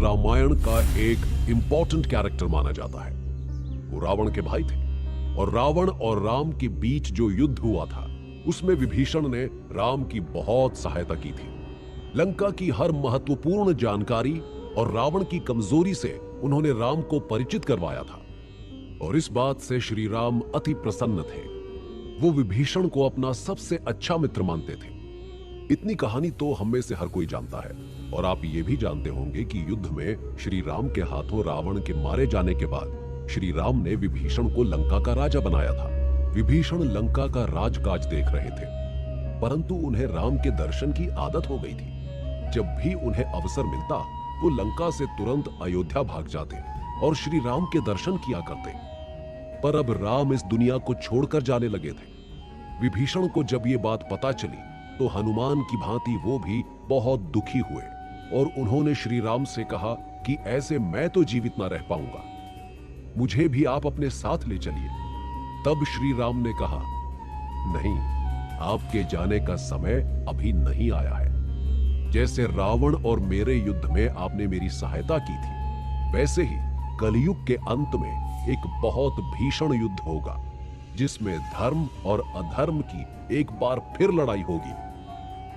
रामायण का एक important character माना जाता है। वो रावण के भाई थे और रावण और राम के बीच जो युद्ध हुआ था उसमें विभीषण ने राम की बहुत सहायता की थी। लंका की हर महत्वपूर्ण जानकारी और रावण की कमजोरी से उन्होंने राम को परिचित करवाया था और इस बात से श्री राम अति प्रसन्न थे। वो विभीषण को अपना सबसे अच्छा मित्र मानते थे। इतनी कहानी तो हम में से हर कोई जानता है और आप ये भी जानते होंगे कि युद्ध में श्री राम के हाथों रावण के मारे जाने के बाद श्री राम ने विभीषण को लंका का राजा बनाया था। विभीषण लंका का राजकाज देख रहे थे, परंतु उन्हें राम के दर्शन की आदत हो गई थी। जब भी उन्हें अवसर मिलता वो लंका से तुरंत अयोध्या भाग जाते और श्री राम के दर्शन किया करते। पर अब राम इस दुनिया को छोड़कर जाने लगे थे। विभीषण को जब ये बात पता चली तो हनुमान की भांति वो भी बहुत दुखी हुए और उन्होंने श्री राम से कहा कि ऐसे मैं तो जीवित ना रह पाऊंगा, मुझे भी आप अपने साथ ले चलिए। तब श्री राम ने कहा, नहीं, आपके जाने का समय अभी नहीं आया है। जैसे रावण और मेरे युद्ध में आपने मेरी सहायता की थी, वैसे ही कलयुग के अंत में एक बहुत भीषण युद्ध होगा जिसमें धर्म और अधर्म की एक बार फिर लड़ाई होगी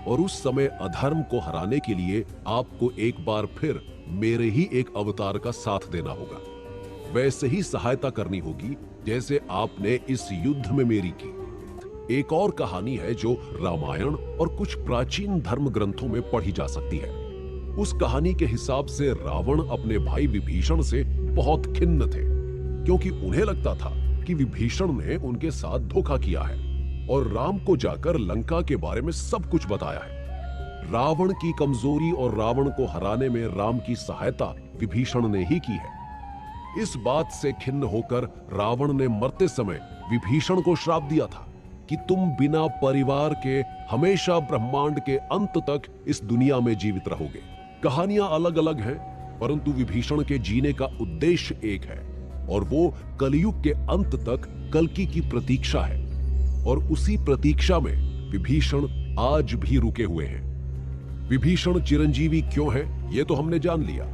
और उस समय अधर्म को हराने के लिए आपको एक बार फिर मेरे ही एक अवतार का साथ देना होगा। वैसे ही सहायता करनी होगी जैसे आपने इस युद्ध में मेरी की। एक और कहानी है जो रामायण और कुछ प्राचीन धर्म ग्रंथों में पढ़ी जा सकती है। उस कहानी के हिसाब से रावण अपने भाई विभीषण से बहुत खिन्न थे क्योंकि उन्हें लगता था कि विभीषण ने उनके साथ धोखा किया है और राम को जाकर लंका के बारे में सब कुछ बताया है। रावण की कमजोरी और रावण को हराने में राम की सहायता विभीषण ने ही की है। इस बात से खिन्न होकर रावण ने मरते समय विभीषण को श्राप दिया था कि तुम बिना परिवार के हमेशा ब्रह्मांड के अंत तक इस दुनिया में जीवित रहोगे। कहानियां अलग अलग हैं, परंतु विभीषण के जीने का उद्देश्य एक है और वो कलयुग के अंत तक कल्कि की प्रतीक्षा है और उसी प्रतीक्षा में विभीषण आज भी रुके हुए हैं। विभीषण चिरंजीवी क्यों है ये तो हमने जान लिया।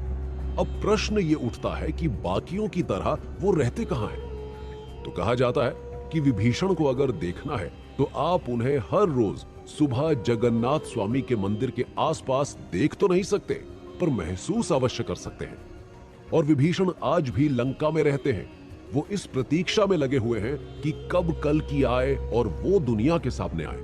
अब प्रश्न ये उठता है कि बाकियों की तरह वो रहते कहां हैं। तो कहा जाता है कि विभीषण को अगर देखना है तो आप उन्हें हर रोज सुबह जगन्नाथ स्वामी के मंदिर के आसपास देख तो नहीं सकते, पर महसूस अवश्य कर सकते हैं। और विभीषण आज भी लंका में रहते हैं। वो इस प्रतीक्षा में लगे हुए हैं कि कब कल्कि आए और वो दुनिया के सामने आए।